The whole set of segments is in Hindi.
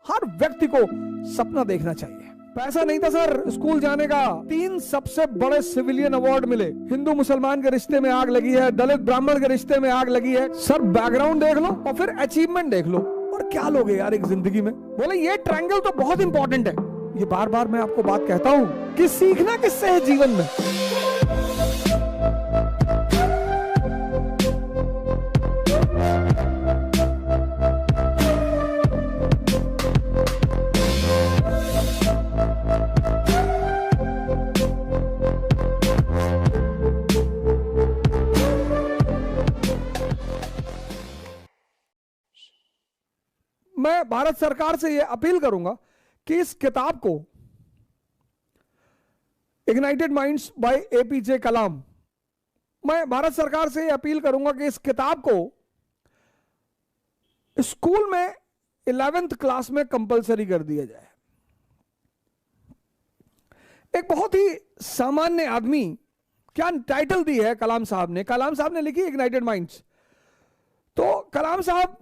हर व्यक्ति को सपना देखना चाहिए। पैसा नहीं था सर स्कूल जाने का। 3 सबसे बड़े सिविलियन अवार्ड मिले। हिंदू मुसलमान के रिश्ते में आग लगी है, दलित ब्राह्मण के रिश्ते में आग लगी है। सर बैकग्राउंड देख लो और फिर अचीवमेंट देख लो, और क्या लोगे यार एक जिंदगी में। बोले ये ट्रायंगल तो बहुत इंपॉर्टेंट है। ये बार बार मैं आपको बात कहता हूं कि सीखना किससे है जीवन में। मैं भारत सरकार से यह अपील करूंगा कि इस किताब को इग्नाइटेड माइंड्स बाय एपीजे कलाम, मैं भारत सरकार से यह अपील करूंगा कि इस किताब को स्कूल में 11th क्लास में कंपलसरी कर दिया जाए। एक बहुत ही सामान्य आदमी, क्या टाइटल दी है कलाम साहब ने। कलाम साहब ने लिखी इग्नाइटेड माइंड्स। तो कलाम साहब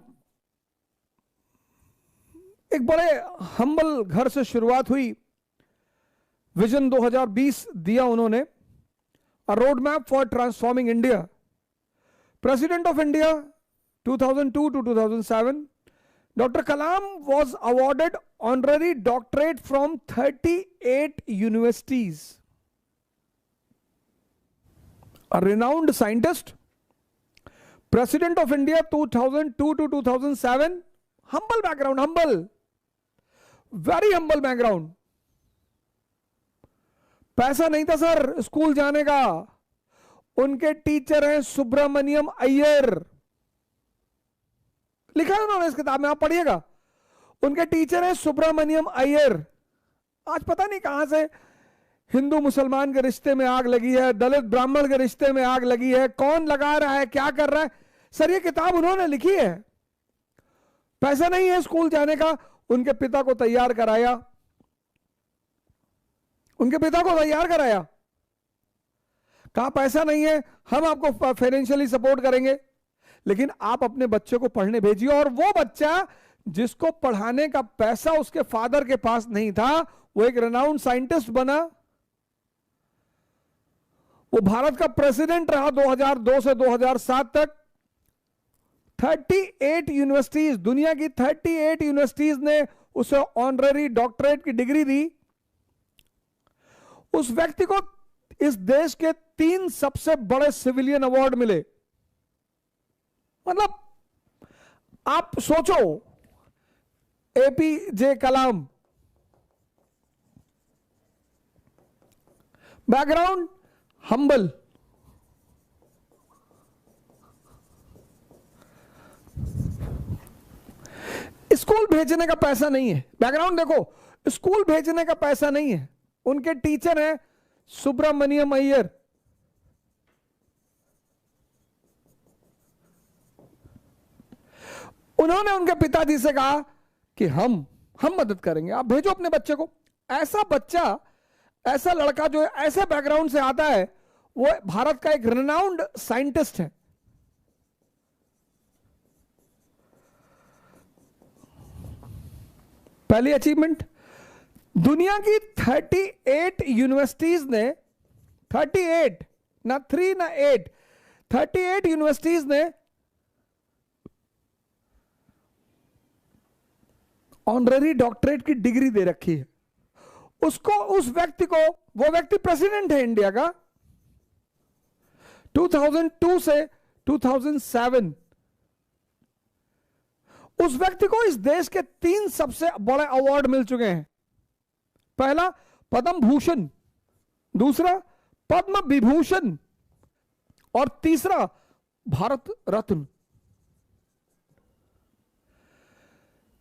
एक बड़े हम्बल घर से शुरुआत हुई। विजन 2020 दिया उन्होंने, a road map for transforming India. President of India 2002 to 2007। Doctor Kalam was awarded honorary doctorate from 38 universities। A renowned scientist, President of India 2002 to 2007। humble background, humble, very humble background। पैसा नहीं था सर स्कूल जाने का। उनके टीचर हैं सुब्रमण्यम अय्यर। लिखा है उन्होंने इस किताब में, आप पढ़िएगा। उनके टीचर हैं सुब्रमण्यम अय्यर। आज पता नहीं कहां से हिंदू मुसलमान के रिश्ते में आग लगी है, दलित ब्राह्मण के रिश्ते में आग लगी है, कौन लगा रहा है, क्या कर रहा है। सर ये किताब उन्होंने लिखी है। पैसा नहीं है स्कूल जाने का, उनके पिता को तैयार कराया। उनके पिता को तैयार कराया, कहा पैसा नहीं है, हम आपको फाइनेंशियली सपोर्ट करेंगे, लेकिन आप अपने बच्चे को पढ़ने भेजिए। और वो बच्चा जिसको पढ़ाने का पैसा उसके फादर के पास नहीं था, वो एक रेनाउंड साइंटिस्ट बना। वो भारत का प्रेसिडेंट रहा 2002 से 2007 तक। 38 यूनिवर्सिटीज, दुनिया की 38 यूनिवर्सिटीज ने उसे ऑनररी डॉक्टरेट की डिग्री दी। उस व्यक्ति को इस देश के 3 सबसे बड़े सिविलियन अवार्ड मिले। मतलब आप सोचो, एपीजे कलाम, बैकग्राउंड हम्बल, स्कूल भेजने का पैसा नहीं है। बैकग्राउंड देखो, स्कूल भेजने का पैसा नहीं है। उनके टीचर हैं सुब्रमण्यम अय्यर। उन्होंने उनके पिताजी से कहा कि हम मदद करेंगे, आप भेजो अपने बच्चे को। ऐसा बच्चा, ऐसा लड़का जो ऐसे बैकग्राउंड से आता है, वो भारत का एक रेनाउंड साइंटिस्ट है। पहली अचीवमेंट, दुनिया की 38 यूनिवर्सिटीज ने, 38 ना 3 ना 8, 38 यूनिवर्सिटीज ने ऑनररी डॉक्टरेट की डिग्री दे रखी है उसको, उस व्यक्ति को। वो व्यक्ति प्रेसिडेंट है इंडिया का 2002 से 2007। उस व्यक्ति को इस देश के 3 सबसे बड़े अवार्ड मिल चुके हैं। पहला पद्म भूषण, दूसरा पद्म विभूषण, और तीसरा भारत रत्न।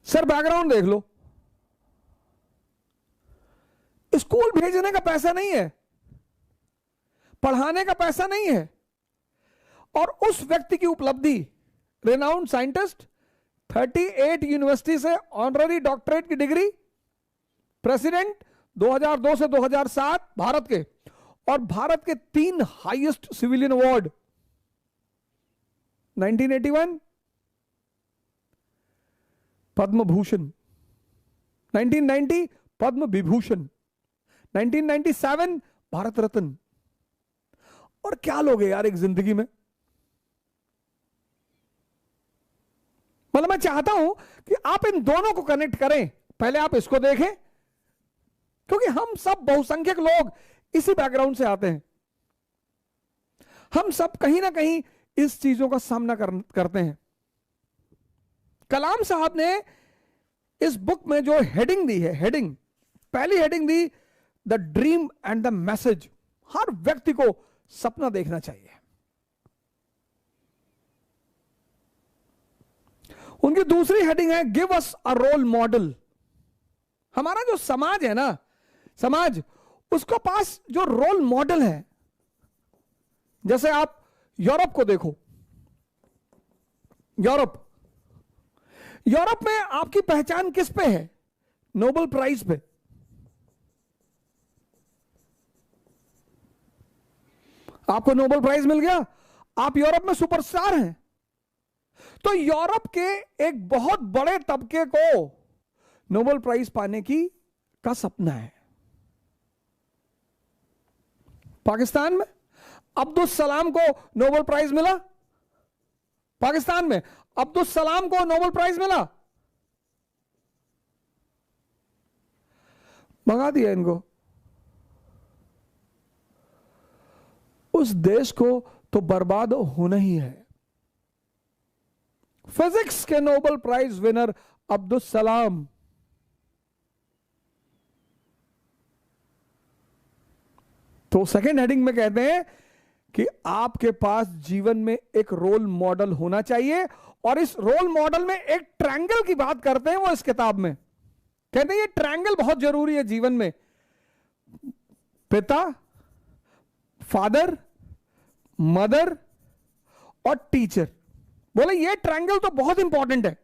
सर बैकग्राउंड देख लो, स्कूल भेजने का पैसा नहीं है, पढ़ाने का पैसा नहीं है, और उस व्यक्ति की उपलब्धि, रेनाउंड साइंटिस्ट, 38 यूनिवर्सिटी से ऑनररी डॉक्टरेट की डिग्री, प्रेसिडेंट 2002 से 2007 भारत के, और भारत के 3 highest civilian award, 1981 Padma Bhushan, 1990 Padma Vibhushan, 1997 Bharat Ratna. और क्या लोगे यार एक जिंदगी में। मतलब मैं चाहता हूं कि आप इन दोनों को कनेक्ट करें। पहले आप इसको देखें, क्योंकि हम सब बहुसंख्यक लोग इसी बैकग्राउंड से आते हैं। हम सब कहीं ना कहीं इस चीजों का सामना करते हैं। कलाम साहब ने इस बुक में जो हेडिंग दी है, हेडिंग, पहली हेडिंग दी the dream and the message. हर व्यक्ति को सपना देखना चाहिए। उनकी दूसरी हेडिंग है give us a role model. हमारा जो समाज है ना, समाज, उसको पास जो रोल मॉडल है, जैसे आप यूरोप को देखो। यूरोप में आपकी पहचान किस पे है? नोबेल प्राइज पे। आपको नोबेल प्राइज मिल गया, आप यूरोप में सुपरस्टार हैं। तो यूरोप के एक बहुत बड़े तबके को नोबेल प्राइज पाने का सपना है। पाकिस्तान में अब्दुल सलाम को नोबेल प्राइज मिला। पाकिस्तान में अब्दुल सलाम को नोबेल प्राइज मिला। मंगा दिया इनको। उस देश को तो बर्बाद होना ही है। फिजिक्स के Nobel prize winner Abdul Salam. तो सेकेंड हेडिंग में कहते हैं कि आपके पास जीवन में एक रोल मॉडल होना चाहिए। और इस रोल मॉडल में एक ट्रायंगल की बात करते हैं वो इस किताब में। कहते हैं ये ट्रायंगल बहुत जरूरी है जीवन में। पिता, फादर, मदर और टीचर। बोले ये ट्रायंगल तो बहुत इंपॉर्टेंट है।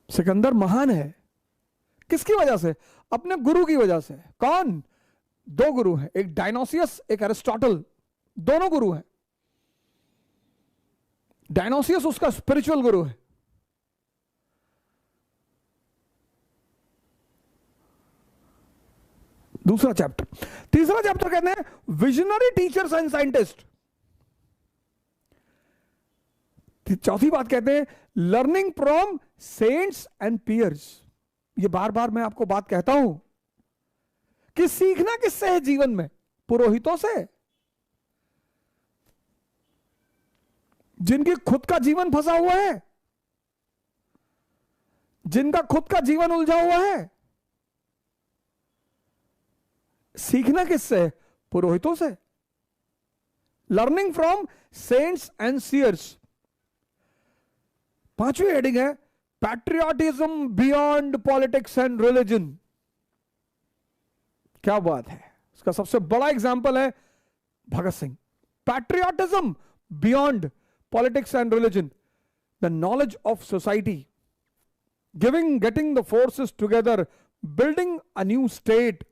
सिकंदर महान है। किसकी वजह से? अपने गुरु की वजह से। कौन? दो गुरु हैं, एक डायनोसियस, एक एरिस्टोटल। दोनों गुरु हैं। डायनोसियस उसका स्पिरिचुअल गुरु है। दूसरा चैप्टर। तीसरा चैप्टर कहते हैं विजनरी टीचर्स एंड साइंटिस्ट। चौथी बात कहते हैं learning from saints and peers. ये बार बार मैं आपको बात कहता हूं कि सीखना किससे है जीवन में? पुरोहितों से, जिनकी खुद का जीवन फंसा हुआ है, जिनका खुद का जीवन उलझा हुआ है। सीखना किससे है? पुरोहितों से। Learning from saints and seers. पांचवी हेडिंग है patriotism beyond politics and religion. क्या बात है। इसका सबसे बड़ा एग्जांपल है Bhagat Singh. Patriotism beyond politics and religion, the knowledge of society, getting the forces together, building a new state,